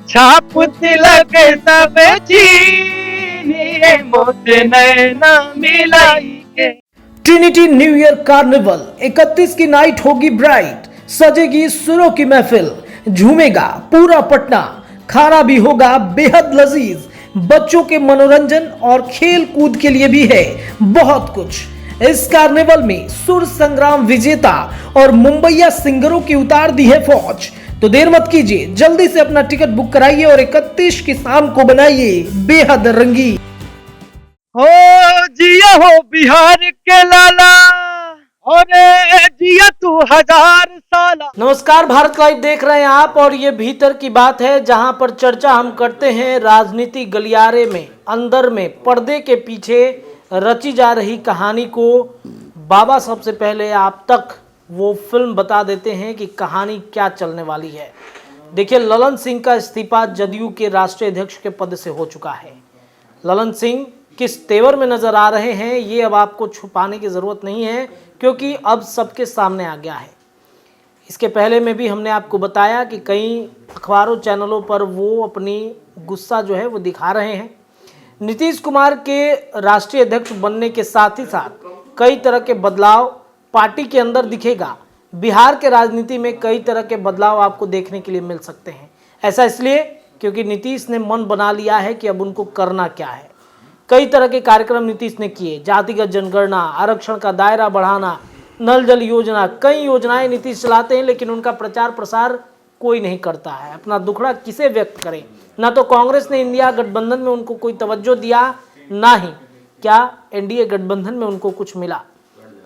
छाप तिलक सब चीनिए मोत नैना मिलाई के। ट्रिनिटी न्यू ईयर कार्निवल 31 की नाइट होगी ब्राइट, सजेगी सुरों की महफिल, झूमेगा पूरा पटना, खाना भी होगा बेहद लजीज, बच्चों के मनोरंजन और खेल कूद के लिए भी है बहुत कुछ। इस कार्निवल में सुर संग्राम विजेता और मुंबईया सिंगरों की उतार दी है फौज। तो देर मत कीजिए, जल्दी से अपना टिकट बुक कराइए और 31 की शाम को बनाइए बेहद रंगी। हो जिया हो बिहार के लाला, और जिया तू 1000 साला। नमस्कार, भारत लाइव देख रहे हैं आप और ये भीतर की बात है, जहां पर चर्चा हम करते हैं राजनीति गलियारे में, अंदर में, पर्दे के पीछे रची जा रही कहानी को। बाबा सबसे पहले आप तक वो फिल्म बता देते हैं कि कहानी क्या चलने वाली है। देखिए, ललन सिंह का इस्तीफा जदयू के राष्ट्रीय अध्यक्ष के पद से हो चुका है। ललन सिंह किस तेवर में नजर आ रहे हैं ये अब आपको छुपाने की ज़रूरत नहीं है, क्योंकि अब सबके सामने आ गया है। इसके पहले में भी हमने आपको बताया कि कई अखबारों चैनलों पर वो अपनी गुस्सा जो है वो दिखा रहे हैं। नीतीश कुमार के राष्ट्रीय अध्यक्ष बनने के साथ ही साथ कई तरह के बदलाव पार्टी के अंदर दिखेगा। बिहार के राजनीति में कई तरह के बदलाव आपको देखने के लिए मिल सकते हैं। ऐसा इसलिए क्योंकि नीतीश ने मन बना लिया है कि अब उनको करना क्या है। कई तरह के कार्यक्रम नीतीश ने किए, जातिगत जनगणना, आरक्षण का दायरा बढ़ाना, नल जल योजना, कई योजनाएं नीतीश चलाते हैं, लेकिन उनका प्रचार प्रसार कोई नहीं करता है। अपना दुखड़ा किसे व्यक्त करें? ना तो कांग्रेस ने इंडिया गठबंधन में उनको कोई तवज्जो दिया, ना ही क्या एनडीए गठबंधन में उनको कुछ मिला।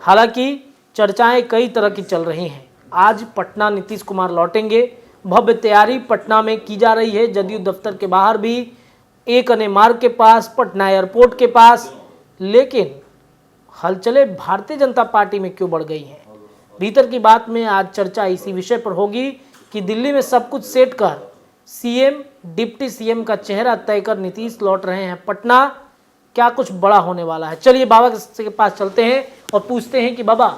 हालांकि चर्चाएं कई तरह की चल रही हैं। आज पटना नीतीश कुमार लौटेंगे, भव्य तैयारी पटना में की जा रही है। जदयू दफ्तर के बाहर भी, एक अने मार्ग के पास, पटना एयरपोर्ट के पास। लेकिन हलचलें भारतीय जनता पार्टी में क्यों बढ़ गई हैं? भीतर की बात में आज चर्चा इसी विषय पर होगी कि दिल्ली में सब कुछ सेट कर सीएम, डिप्टी सीएम का चेहरा तय कर नीतीश लौट रहे हैं पटना। क्या कुछ बड़ा होने वाला है? चलिए बाबा के पास चलते हैं और पूछते हैं कि बाबा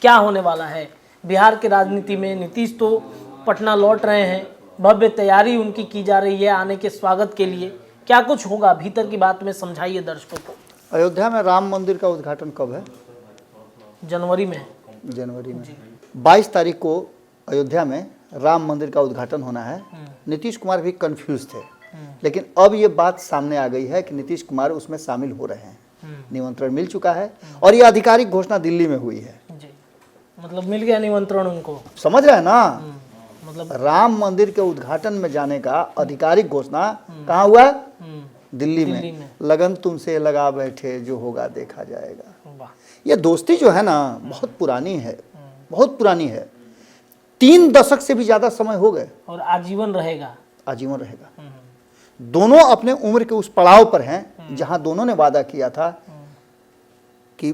क्या होने वाला है बिहार के राजनीति में। नीतीश तो पटना लौट रहे हैं, भव्य तैयारी उनकी की जा रही है आने के स्वागत के लिए। क्या कुछ होगा भीतर की बात में, समझाइए दर्शकों को। अयोध्या में राम मंदिर का उद्घाटन कब है? जनवरी में। जनवरी में 22 तारीख को अयोध्या में राम मंदिर का उद्घाटन होना है। नीतीश कुमार भी कंफ्यूज थे, लेकिन अब ये बात सामने आ गई है कि नीतीश कुमार उसमें शामिल हो रहे हैं। निमंत्रण मिल चुका है और ये आधिकारिक घोषणा दिल्ली में हुई है। मतलब मिल गया निमंत्रण उनको, समझ रहे हैं ना? मतलब राम मंदिर के उद्घाटन में जाने का आधिकारिक घोषणा कहाँ हुआ? दिल्ली में। लगन तुमसे लगा बैठे, जो होगा देखा जाएगा। ये दोस्ती जो है ना बहुत पुरानी है, बहुत पुरानी है। 3 दशक से भी ज्यादा समय हो गए और आजीवन रहेगा। आजीवन रहेगा। दोनों अपने उम्र के उस पड़ाव पर हैं जहां दोनों ने वादा किया था कि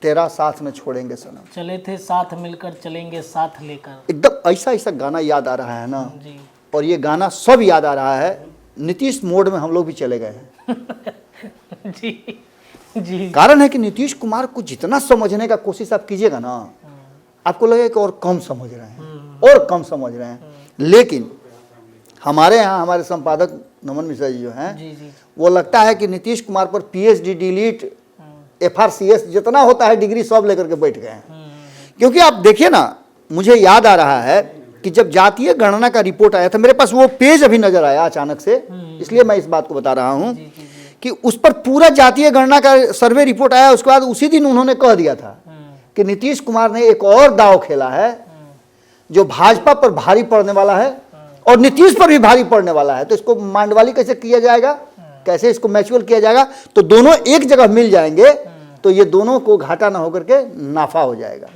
तेरा साथ में छोड़ेंगे सनम। चले थे साथ मिलकर, चलेंगे साथ लेकर। एकदम ऐसा ऐसा गाना याद आ रहा है ना जी। और ये गाना सब याद आ रहा है। नीतीश मोड में हम लोग भी चले गए हैं। जी जी। कारण है कि नीतीश कुमार को जितना समझने का कोशिश आप कीजिएगा ना, आपको लगेगा कि और कम समझ रहे हैं, और कम समझ रहे हैं। लेकिन हमारे यहाँ हमारे संपादक नमन मिश्रा जी जो हैं, वो लगता है कि नीतीश कुमार पर पीएचडी, डीलीट, एफआरसीएस जितना होता है डिग्री सब लेकर के बैठ गए हैं। क्योंकि आप देखिए ना, मुझे याद आ रहा है कि जब जातीय गणना का रिपोर्ट आया था, मेरे पास वो पेज अभी नजर आया अचानक से, इसलिए मैं इस बात को बता रहा हूं कि उस पर पूरा जातीय गणना का सर्वे रिपोर्ट आया। उसके बाद उसी दिन उन्होंने कह दिया था कि नीतीश कुमार ने एक और दांव खेला है जो भाजपा पर भारी पड़ने वाला है और नीतीश पर भी भारी पड़ने वाला है। तो इसको मांडवाली कैसे किया जाएगा, कैसे इसको मैच्योर किया जाएगा? तो दोनों एक जगह मिल जाएंगे तो ये दोनों को घाटा ना होकर के नाफा हो जाएगा।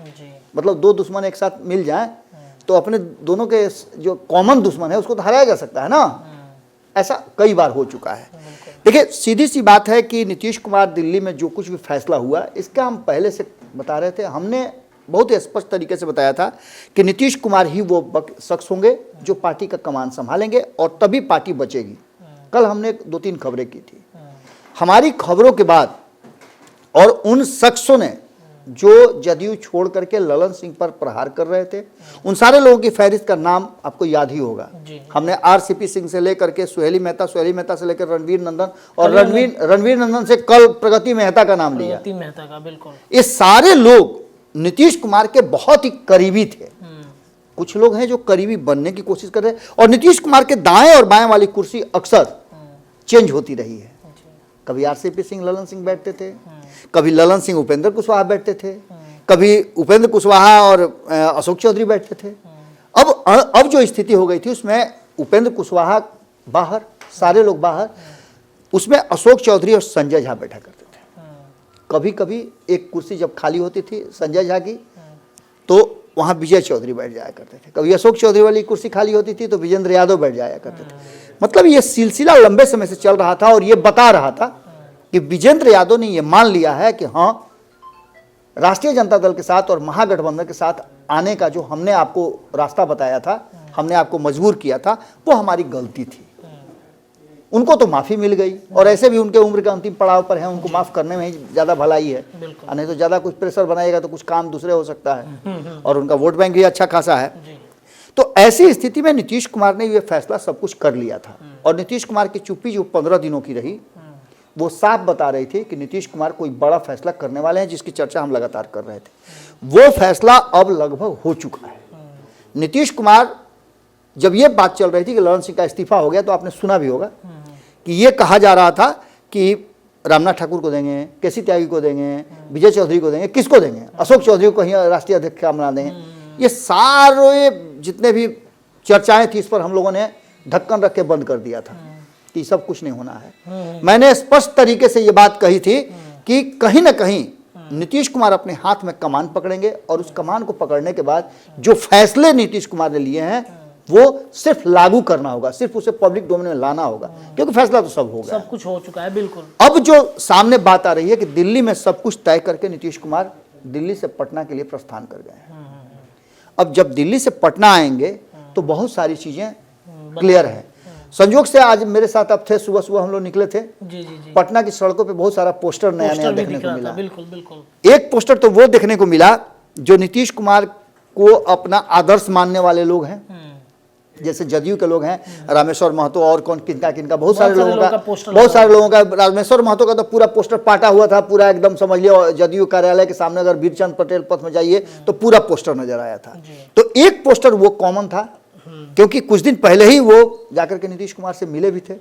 मतलब दो दुश्मन एक साथ मिल जाएं तो अपने दोनों के जो कॉमन दुश्मन है उसको तो हराया जा सकता है ना। ऐसा कई बार हो चुका है। देखिए, सीधी सी बात है कि नीतीश कुमार दिल्ली में जो कुछ भी फैसला हुआ इसका हम पहले से बता रहे थे। हमने बहुत ही स्पष्ट तरीके से बताया था कि नीतीश कुमार ही वो शख्स होंगे जो पार्टी का कमान संभालेंगे और तभी पार्टी बचेगी। कल हमने 2-3 खबरें की थी। हमारी खबरों के बाद और उन शख्सों ने जो जदयू छोड़ करके ललन सिंह पर प्रहार कर रहे थे, उन सारे लोगों की फहरिस्त का नाम आपको याद ही होगा। हमने आरसीपी सिंह से लेकर के सुहेली मेहता से लेकर रणवीर नंदन, और रणवीर नंदन से कल प्रगति मेहता का नाम लिया। मेहता का, बिल्कुल। ये सारे लोग नीतीश कुमार के बहुत ही करीबी थे। कुछ लोग हैं जो करीबी बनने की कोशिश कर रहे हैं, और नीतीश कुमार के दाएं और बाएं वाली कुर्सी अक्सर चेंज होती रही है। कभी आरसीपी सिंह ललन सिंह बैठते थे, कभी ललन सिंह उपेंद्र कुशवाहा बैठते थे, कभी उपेंद्र कुशवाहा और अशोक चौधरी बैठते थे। अब जो स्थिति हो गई थी उसमें उपेंद्र कुशवाहा बाहर, सारे लोग बाहर, उसमें अशोक चौधरी और संजय झा बैठा करते थे। कभी कभी एक कुर्सी जब खाली होती थी संजय झा की, तो वहाँ विजय चौधरी बैठ जाया करते थे। कभी अशोक चौधरी वाली कुर्सी खाली होती थी तो विजेंद्र यादव बैठ जाया करते थे। मतलब ये सिलसिला लंबे समय से चल रहा था, और ये बता रहा था कि विजेंद्र यादव ने ये मान लिया है कि हाँ, राष्ट्रीय जनता दल के साथ और महागठबंधन के साथ आने का जो हमने आपको रास्ता बताया था, हमने आपको मजबूर किया था, वो हमारी गलती थी। उनको तो माफ़ी मिल गई, और ऐसे भी उनके उम्र के अंतिम पड़ाव पर हैं, उनको माफ़ करने में ही ज़्यादा भलाई है। नहीं तो ज़्यादा कुछ प्रेशर बनाएगा तो कुछ काम दूसरे हो सकता है, और उनका वोट बैंक भी अच्छा खासा है। तो ऐसी स्थिति में नीतीश कुमार ने ये फैसला सब कुछ कर लिया था, और नीतीश कुमार की चुप्पी जो 15 दिनों की रही, वो साफ बता रही थी कि नीतीश कुमार कोई बड़ा फैसला करने वाले हैं, जिसकी चर्चा हम लगातार कर रहे थे। वो फैसला अब लगभग हो चुका है। नीतीश कुमार, जब ये बात चल रही थी कि ललन सिंह का इस्तीफा हो गया, तो आपने सुना भी होगा कि ये कहा जा रहा था कि रामनाथ ठाकुर को देंगे, केसी त्यागी को देंगे, विजय चौधरी को देंगे, किसको देंगे, अशोक चौधरी को कहीं राष्ट्रीय अध्यक्ष का बना देंगे। ये सारे जितने भी चर्चाएं थी, इस पर हम लोगों ने ढक्कन रख के बंद कर दिया था कि सब कुछ नहीं होना है। मैंने स्पष्ट तरीके से ये बात कही थी कि कहीं ना कहीं नीतीश कुमार अपने हाथ में कमान पकड़ेंगे, और उस कमान को पकड़ने के बाद जो फैसले नीतीश कुमार ने लिए हैं वो सिर्फ लागू करना होगा, सिर्फ उसे पब्लिक डोमेन में लाना होगा, क्योंकि फैसला तो सब हो गया, सब कुछ हो चुका है। बिल्कुल। अब जो सामने बात आ रही है कि दिल्ली में सब कुछ तय करके नीतीश कुमार दिल्ली से पटना के लिए प्रस्थान कर गए हैं। अब जब दिल्ली से पटना आएंगे तो बहुत सारी चीजें क्लियर है। संयोग से आज मेरे साथ अब थे, सुबह सुबह हम लोग निकले थे, पटना की सड़कों पे बहुत सारा पोस्टर नया नया देखने को मिला। बिल्कुल बिल्कुल। एक पोस्टर तो वो देखने को मिला जो नीतीश कुमार को अपना आदर्श मानने वाले लोग हैं, जैसे जदयू के लोग हैं, रामेश्वर महतो और कौन किनका बहुत सारे लोगों का रामेश्वर महतो का तो पूरा पोस्टर पाटा हुआ था, पूरा एकदम समझ लिया। जदयू कार्यालय के सामने अगर वीरचंद पटेल पथ में जाइए तो पूरा पोस्टर नजर आया था। तो एक पोस्टर वो कॉमन था, क्योंकि कुछ दिन पहले ही वो जाकर के नीतीश कुमार से मिले भी थे।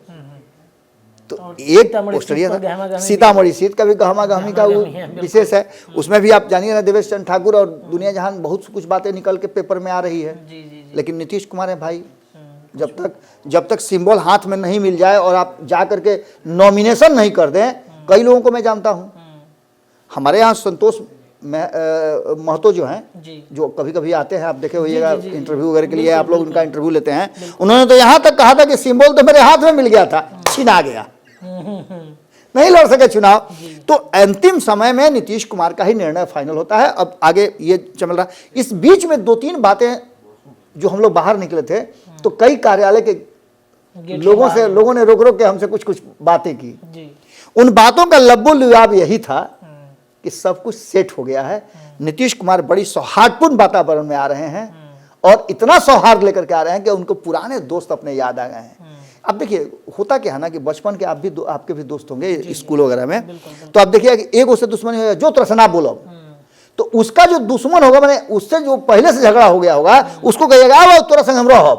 तो एक पोस्टर ये था, सीतामढ़ी सीट का भी गहमा गहमी का विशेष है। उसमें भी आप जानिए ना, देवेश चंद्र ठाकुर और दुनिया जहान बहुत कुछ बातें निकल के पेपर में आ रही है। लेकिन नीतीश कुमार है भाई, जब तक सिंबल हाथ में नहीं मिल जाए और आप जा करके नॉमिनेशन नहीं कर दें, कई लोगों को मैं जानता हूं, हमारे यहाँ संतोष महतो जो हैं, जो कभी कभी आते हैं, आप देखे होइएगा इंटरव्यू वगैरह के लिए, आप लोग उनका इंटरव्यू लेते हैं, उन्होंने तो यहाँ तक कहा था कि सिंबल तो मेरे हाथ में मिल गया था, छिना गया, नहीं लड़ सके चुनाव। तो अंतिम समय में नीतीश कुमार का ही निर्णय फाइनल होता है। अब आगे ये चल रहा। इस बीच में 2-3 बातें जो हम लोग बाहर निकले थे, तो कई कार्यालय के लोगों ने रोक के हमसे कुछ बातें की। उन बातों का लब्बो लुआब यही था कि सब कुछ सेट हो गया है। नीतीश कुमार बड़ी सौहार्दपूर्ण वातावरण में आ रहे हैं, और इतना सौहार्द लेकर के आ रहे हैं कि उनको पुराने दोस्त अपने याद आ गए हैं। अब देखिए, होता क्या है ना कि बचपन के आपके भी दोस्त होंगे स्कूल वगैरह में, तो आप देखिए कि एक उससे दुश्मनी होगा, जो तरसना बोलो, तो उसका जो दुश्मन होगा, मैंने उससे जो पहले से झगड़ा हो गया होगा, उसको कहिएगा वो तोरा संग हम रहो,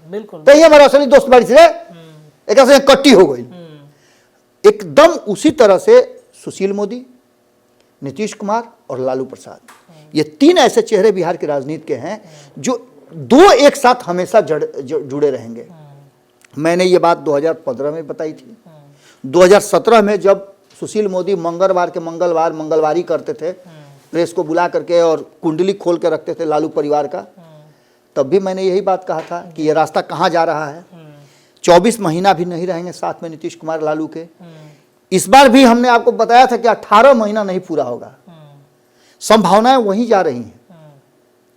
बिल्कुल तो ये हमारा असली दोस्त बारी से एक से कट्टी हो गई। एकदम उसी तरह से सुशील मोदी, नीतीश कुमार और लालू प्रसाद, ये 3 ऐसे चेहरे बिहार की राजनीति के हैं जो 2 एक साथ हमेशा जुड़े रहेंगे। मैंने ये बात 2015 में बताई थी। 2017 में जब सुशील मोदी मंगलवार के मंगलवारी करते थे, प्रेस को बुला करके और कुंडली खोल के रखते थे लालू परिवार का, तब भी मैंने यही बात कहा था कि ये रास्ता कहाँ जा रहा है। 24 महीना भी नहीं रहेंगे साथ में नीतीश कुमार लालू के। इस बार भी हमने आपको बताया था कि 18 महीना नहीं पूरा होगा, संभावनाएं वहीं जा रही हैं,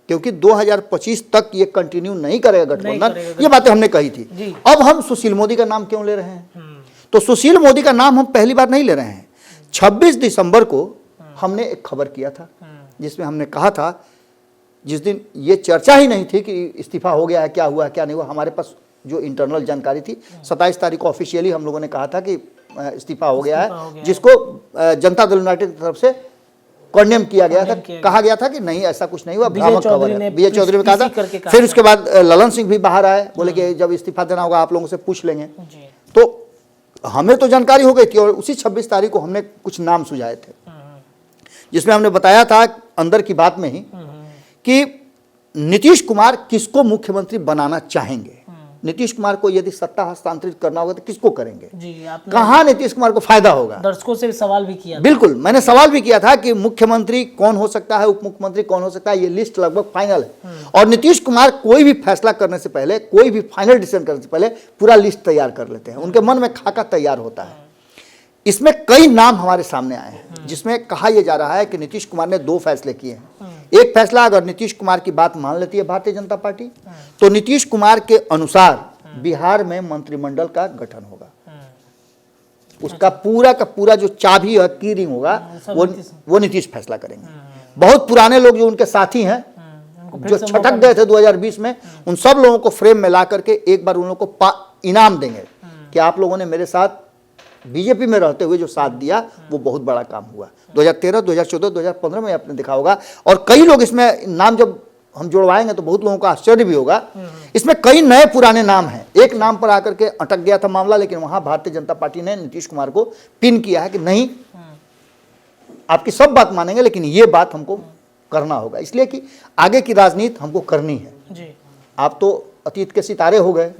क्योंकि 2025 तक ये कंटिन्यू नहीं करेगा गठबंधन। ये बातें हमने कही थी। अब हम सुशील मोदी का नाम क्यों ले रहे हैं? तो सुशील मोदी का नाम हम पहली बार नहीं ले रहे हैं। 26 दिसंबर को हमने एक खबर किया था जिसमें हमने कहा था, जिस दिन ये चर्चा ही नहीं थी कि इस्तीफा हो गया है, क्या हुआ है क्या नहीं हुआ, हमारे पास जो इंटरनल जानकारी थी 27 तारीख को ऑफिशियली हम लोगों ने कहा था कि इस्तीफा हो गया है, जिसको जनता दल यूनाइटेड की तरफ से कॉन्डेम किया गया था। कहा गया था कि नहीं ऐसा कुछ नहीं हुआ, भ्रामक खबर है। बीए चौधरी ने कहा था। फिर उसके बाद ललन सिंह भी बाहर आए, बोले कि जब इस्तीफा देना होगा आप लोगों से पूछ लेंगे। तो हमें तो जानकारी हो गई थी और उसी 26 तारीख को हमने कुछ नाम सुझाए थे, जिसमें हमने बताया था अंदर की बात में ही कि नीतीश कुमार किसको मुख्यमंत्री बनाना चाहेंगे। नीतीश कुमार को यदि सत्ता हस्तांतरित करना होगा तो किसको करेंगे जी, आपने कहाँ नीतीश कुमार को फायदा होगा। दर्शकों से भी सवाल भी किया था। बिल्कुल, मैंने सवाल भी किया था कि मुख्यमंत्री कौन हो सकता है, उप मुख्यमंत्री कौन हो सकता है, ये लिस्ट लगभग फाइनल है। और नीतीश कुमार कोई भी फैसला करने से पहले, कोई भी फाइनल डिसीजन करने से पहले पूरा लिस्ट तैयार कर लेते हैं, उनके मन में खाका तैयार होता है। इसमें कई नाम हमारे सामने आए हैं, जिसमें कहा यह जा रहा है कि नीतीश कुमार ने 2 फैसले किए हैं। एक फैसला, अगर नीतीश कुमार की बात मान लेती है भारतीय जनता पार्टी, तो नीतीश कुमार के अनुसार बिहार में मंत्रिमंडल का गठन होगा। उसका पूरा का पूरा जो चाबी और की रिंग होगा वो नीतीश फैसला करेंगे। बहुत पुराने लोग जो उनके साथी हैं, जो छटक गए थे 2020 में, उन सब लोगों को फ्रेम में ला करके एक बार उन लोगों को इनाम देंगे कि आप लोगों ने मेरे साथ बीजेपी में रहते हुए जो साथ दिया वो बहुत बड़ा काम हुआ। 2013, 2014, 2015 में आपने देखा होगा। और कई लोग इसमें नाम जब हम जुड़वाएंगे तो बहुत लोगों को आश्चर्य भी होगा। इसमें कई नए पुराने नाम हैं। एक नाम पर आकर के अटक गया था मामला, लेकिन वहां भारतीय जनता पार्टी ने नीतीश कुमार को पिन किया है कि नहीं, आपकी सब बात मानेंगे लेकिन ये बात हमको करना होगा, इसलिए कि आगे की राजनीति हमको करनी है जी। आप तो अतीत के सितारे हो गए,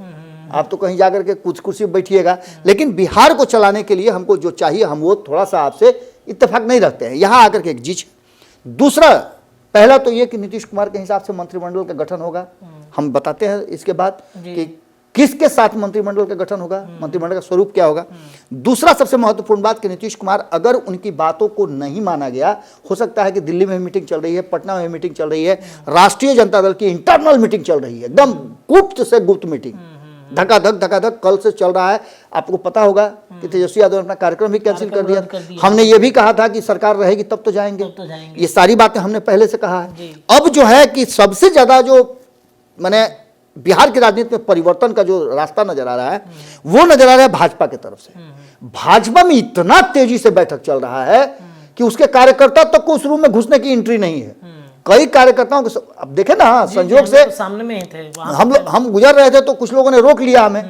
आप तो कहीं जाकर के कुछ कुर्सी पर बैठिएगा, लेकिन बिहार को चलाने के लिए हमको जो चाहिए हम वो थोड़ा सा आपसे इत्तेफाक नहीं रखते हैं, यहाँ आकर के एक चीज। दूसरा, पहला तो ये कि नीतीश कुमार के हिसाब से मंत्रिमंडल का गठन होगा। हम बताते हैं इसके बाद कि किसके साथ मंत्रिमंडल का गठन होगा, मंत्रिमंडल का स्वरूप क्या होगा। दूसरा सबसे महत्वपूर्ण बात कि नीतीश कुमार, अगर उनकी बातों को नहीं माना गया, हो सकता है कि दिल्ली में मीटिंग चल रही है, पटना में मीटिंग चल रही है, राष्ट्रीय जनता दल की इंटरनल मीटिंग चल रही है, एकदम गुप्त से गुप्त मीटिंग, धकाधक कल से चल रहा है। आपको पता होगा कि तेजस्वी यादव ने अपना कार्यक्रम भी कैंसिल कर दिया। हमने ये भी कहा था कि सरकार रहेगी तब तो जाएंगे, ये सारी बातें हमने पहले से कहा है। अब जो है कि सबसे ज्यादा जो मैंने बिहार की राजनीति में परिवर्तन का जो रास्ता नजर आ रहा है वो नजर आ रहा है भाजपा की तरफ से। भाजपा में इतना तेजी से बैठक चल रहा है कि उसके कार्यकर्ता तक को उस रूम में घुसने की एंट्री नहीं है। कई कार्यकर्ताओं को अब देखे ना, संजोग से सामने में ही थे, हम गुजर रहे थे तो कुछ लोगों ने रोक लिया हमें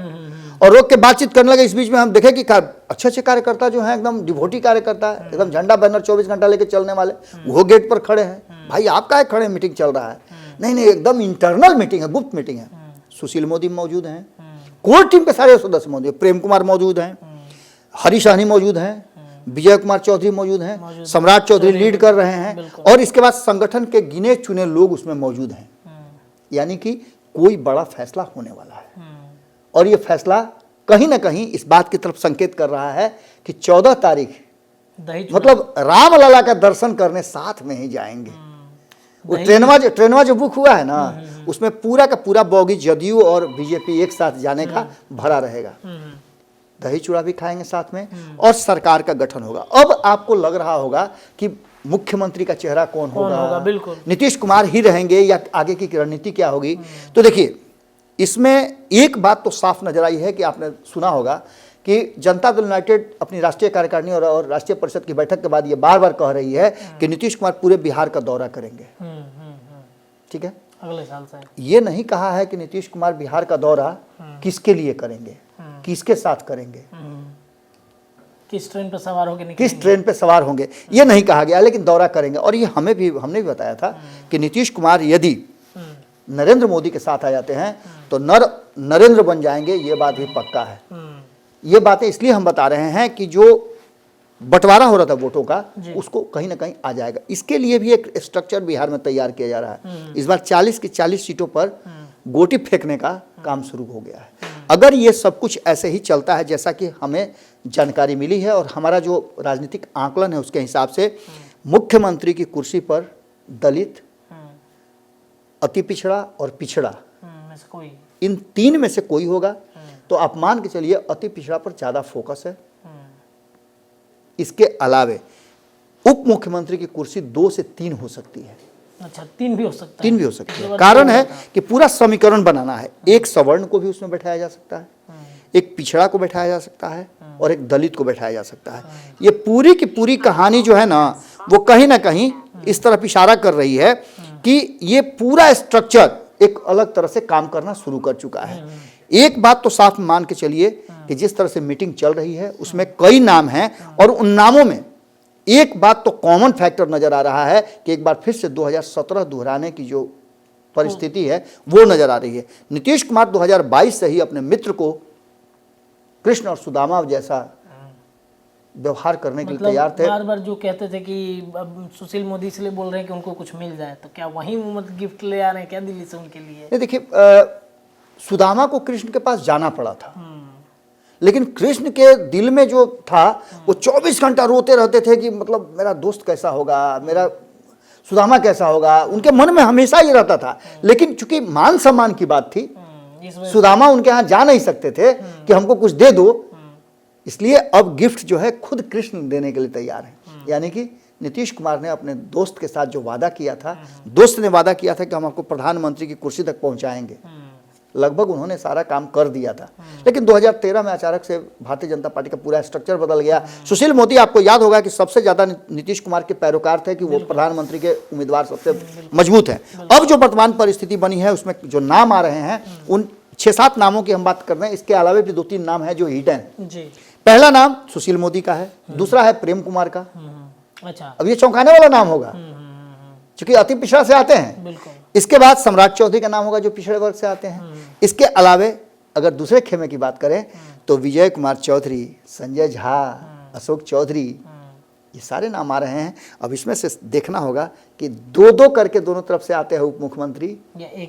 और रोक के बातचीत करने लगे। इस बीच में हम देखे कि अच्छे अच्छे कार्यकर्ता जो हैं, एकदम डिवोटी कार्यकर्ता है, एकदम झंडा बैनर 24 घंटा लेके चलने वाले, वो गेट पर खड़े हैं। भाई आप काहे खड़े, मीटिंग चल रहा है? नहीं, एकदम इंटरनल मीटिंग है, गुप्त मीटिंग है। सुशील मोदी मौजूद हैं, कोर टीम के सारे सदस्य मौजूद हैं, प्रेम कुमार मौजूद हैं, हरीश सहनी मौजूद हैं, विजय कुमार चौधरी मौजूद हैं, सम्राट चौधरी लीड कर रहे हैं, और इसके बाद संगठन के गिने चुने लोग उसमें मौजूद हैं। यानी कि कोई बड़ा फैसला होने वाला है और ये फैसला कहीं ना कहीं इस बात की तरफ संकेत कर रहा है कि 14 तारीख मतलब राम लला का दर्शन करने साथ में ही जाएंगे। वो ट्रेनवा जो बुक हुआ है ना, उसमें पूरा का पूरा बॉगी जदयू और बीजेपी एक साथ जाने का भरा रहेगा। दही चूड़ा भी खाएंगे साथ में और सरकार का गठन होगा। अब आपको लग रहा होगा कि मुख्यमंत्री का चेहरा कौन होगा, बिल्कुल नीतीश कुमार ही रहेंगे या आगे की रणनीति क्या होगी। तो देखिए, इसमें एक बात तो साफ नजर आई है कि आपने सुना होगा कि जनता दल यूनाइटेड अपनी राष्ट्रीय कार्यकारिणी और राष्ट्रीय परिषद की बैठक के बाद ये बार बार कह रही है कि नीतीश कुमार पूरे बिहार का दौरा करेंगे। ठीक है, अगले साल से। ये नहीं कहा है कि नीतीश कुमार बिहार का दौरा किसके लिए करेंगे, किसके साथ करेंगे, किस ट्रेन पे सवार होंगे, किस ट्रेन पे सवार होंगे, ये नहीं कहा गया, लेकिन दौरा करेंगे। और ये हमने भी बताया था कि नीतीश कुमार यदि नरेंद्र मोदी के साथ आ जाते हैं तो नरेंद्र बन जाएंगे, ये बात भी पक्का है। ये बातें इसलिए हम बता रहे हैं कि जो बंटवारा हो रहा था वोटों का, उसको कहीं ना कहीं आ जाएगा। इसके लिए भी एक स्ट्रक्चर बिहार में तैयार किया जा रहा है। इस बार 40 की 40 सीटों पर गोटी फेंकने का काम शुरू हो गया है। अगर ये सब कुछ ऐसे ही चलता है जैसा कि हमें जानकारी मिली है और हमारा जो राजनीतिक आंकलन है उसके हिसाब से, मुख्यमंत्री की कुर्सी पर दलित, अति पिछड़ा और पिछड़ा, इन 3 में से कोई होगा। तो आप मान के चलिए अति पिछड़ा पर ज़्यादा फोकस है। इसके अलावे उप मुख्यमंत्री की कुर्सी 2 से 3 हो सकती है। अच्छा, 3 भी हो सकता है। 3 भी हो सकती है। कारण है कि पूरा समीकरण बनाना है। एक सवर्ण को भी उसमें बैठाया जा सकता है, एक पिछड़ा को बैठाया जा सकता है और एक दलित को बैठाया जा सकता है। ये पूरी की पूरी कहानी जो है ना, वो कहीं ना कहीं इस तरफ इशारा कर रही है कि ये पूरा स्ट्रक्चर एक अलग तरह से काम करना शुरू कर चुका है। एक बात तो साफ मान के चलिए कि जिस तरह से मीटिंग चल रही है उसमें कई नाम हैं और उन नामों में एक बात तो कॉमन फैक्टर नजर आ रहा है कि एक बार फिर से 2017 दोहराने की जो परिस्थिति है वो नजर आ रही है। नीतीश कुमार 2022 से ही अपने मित्र को कृष्ण और सुदामा जैसा व्यवहार करने के लिए तैयार थे। बार बार जो कहते थे कि अब सुशील मोदी इसलिए बोल रहे हैं कि उनको कुछ मिल जाए, तो क्या वही मतलब गिफ्ट ले आ रहे हैं क्या दिल्ली से उनके लिए? नहीं, देखिए, सुदामा को कृष्ण के पास जाना पड़ा था, लेकिन कृष्ण के दिल में जो था वो 24 घंटा रोते रहते थे कि मतलब मेरा दोस्त कैसा होगा, मेरा सुदामा कैसा होगा। उनके मन में हमेशा ये रहता था। लेकिन चूंकि मान सम्मान की बात थी, सुदामा उनके यहाँ जा नहीं सकते थे कि हमको कुछ दे दो, इसलिए अब गिफ्ट जो है खुद कृष्ण देने के लिए तैयार है। यानी कि नीतीश कुमार ने अपने दोस्त के साथ जो वादा किया था, दोस्त ने वादा किया था कि हम आपको प्रधानमंत्री की कुर्सी तक पहुंचाएंगे, लगभग उन्होंने सारा काम कर दिया था। लेकिन 2013 में अचानक से भारतीय जनता पार्टी का पूरा स्ट्रक्चर बदल गया। सुशील मोदी, आपको याद होगा कि सबसे ज्यादा नीतीश कुमार के पैरोकार थे कि वो प्रधानमंत्री के उम्मीदवार सबसे मजबूत हैं। अब जो वर्तमान परिस्थिति बनी है उसमें जो नाम आ रहे हैं उन 6-7 नामों की हम बात कर रहे हैं। इसके अलावा भी 2-3 नाम है जो हिडन है। पहला नाम सुशील मोदी का है, दूसरा है प्रेम कुमार का। अच्छा, अब ये चौंकाने वाला नाम होगा क्योंकि अति पिछड़ा से आते हैं। इसके बाद सम्राट चौधरी का नाम होगा जो पिछड़े वर्ग से आते हैं। इसके अलावे अगर दूसरे खेमे की बात करें तो विजय कुमार चौधरी, संजय झा, अशोक चौधरी, ये सारे नाम आ रहे हैं। अब इसमें से देखना होगा कि 2-2 करके दोनों तरफ से आते हैं उप मुख्यमंत्री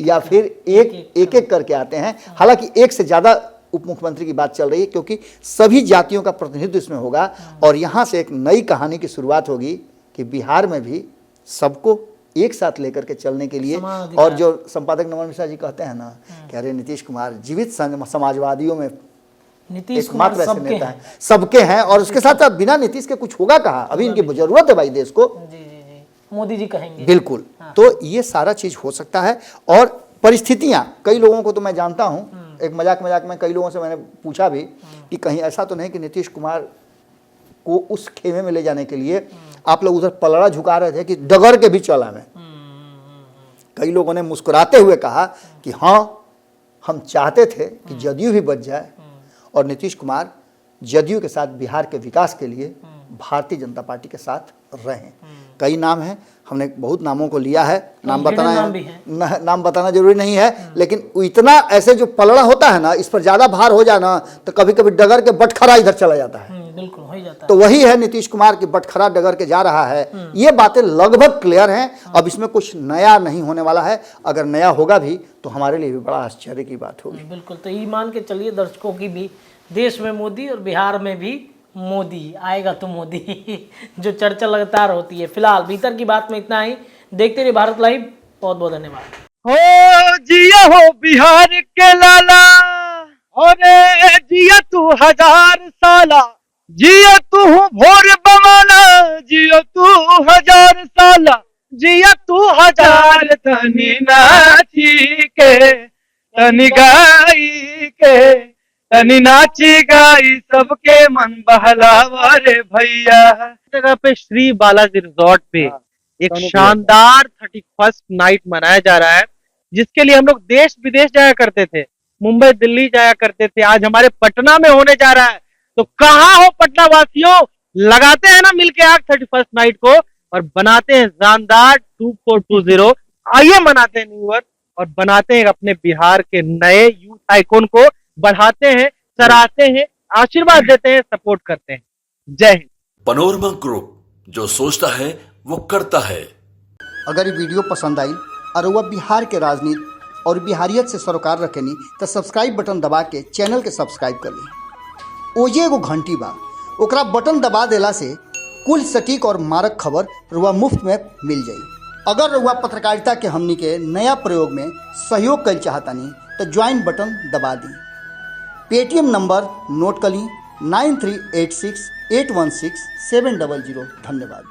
या फिर एक करके आते हैं। हालांकि एक से ज्यादा उप मुख्यमंत्री की बात चल रही है क्योंकि सभी जातियों का प्रतिनिधित्व इसमें होगा और यहाँ से एक नई कहानी की शुरुआत होगी कि बिहार में भी सबको एक साथ लेकर के चलने के लिए। और जो संपादक नमन मिश्रा जी कहते हैं ना कि अरे नीतीश कुमार जीवित समाजवादियों में एकमात्र ऐसे नेता है, सबके हैं और उसके साथ साथ बिना नीतीश के कुछ होगा कहाँ। अभी इनकी जरूरत है भाई देश को। मोदी जी कहेंगे बिल्कुल। तो ये सारा चीज हो सकता है और परिस्थितियां, कई लोगों को तो मैं जानता हूं, एक मजाक में कई लोगों से मैंने पूछा भी कि कहीं ऐसा तो नहीं कि नीतीश कुमार को उस खेमे में ले जाने के लिए आप लोग उधर पलड़ा झुका रहे थे कि डगर के भी चला में। कई लोगों ने मुस्कुराते हुए कहा कि हाँ, हम चाहते थे कि जदयू भी बच जाए और नीतीश कुमार जदयू के साथ बिहार के विकास के लिए भारतीय जनता पार्टी के साथ रहें। कई नाम हैं, हमने बहुत नामों को लिया है। नाम बताना जरूरी नहीं है, लेकिन इतना ऐसे जो पलड़ा होता है ना, इस पर ज्यादा भार हो जाए ना तो कभी कभी डगर के बटखरा इधर चला जाता है। बिल्कुल हो जाता है। तो वही है नीतीश कुमार की बटखरा डगर के जा रहा है। ये बातें लगभग क्लियर हैं। अब इसमें कुछ नया नहीं होने वाला है। अगर नया होगा भी तो हमारे लिए भी बड़ा आश्चर्य की बात होगी। बिल्कुल। तो ये मान के चलिए दर्शकों की भी, देश में मोदी और बिहार में भी मोदी आएगा तो मोदी जो चर्चा लगातार होती है। फिलहाल भीतर की बात में इतना ही। देखते रहिए भारत लाइव। बहुत बहुत धन्यवाद। हो जिया हो बिहार के लाला, और जिया तू 1000 साला, जिया तू भोर बमाना, जिया तू 1000 साला, जिया तू 1000 तनी नाची के तनी गाई के तनी नाची गाई सबके मन बहलावा रे भैया। जगह पे श्री बालाजी रिजॉर्ट पे एक शानदार 31st नाइट मनाया जा रहा है, जिसके लिए हम लोग देश विदेश जाया करते थे, मुंबई दिल्ली जाया करते थे। आज हमारे पटना में होने जा रहा है। तो कहाँ हो पटना वासियों, लगाते हैं ना मिलके आग 31st नाइट को और बनाते हैं शानदार 2420। आइए मनाते हैं न्यू ईयर और बनाते हैं अपने बिहार के नए यूथ आइकॉन को, बढ़ाते हैं, सराहते हैं, आशीर्वाद देते हैं, सपोर्ट करते हैं। जय हिंद। पनोरमा ग्रुप, जो सोचता है वो करता है। अगर ये वीडियो पसंद आई और वह बिहार के राजनीति और बिहारियत से सरोकार रखेनी तो सब्सक्राइब बटन दबा के चैनल के सब्सक्राइब कर ली। ओजे एगो घंटी बा, ओकरा बटन दबा देला से कुल सटीक और मारक खबर रुआ मुफ्त में मिल जाई। अगर रुआ पत्रकारिता के हमनी के नया प्रयोग में सहयोग कर चाहतानी तो ज्वाइन बटन दबा दी। पेटीएम नंबर नोट कर ली 9386816700। धन्यवाद।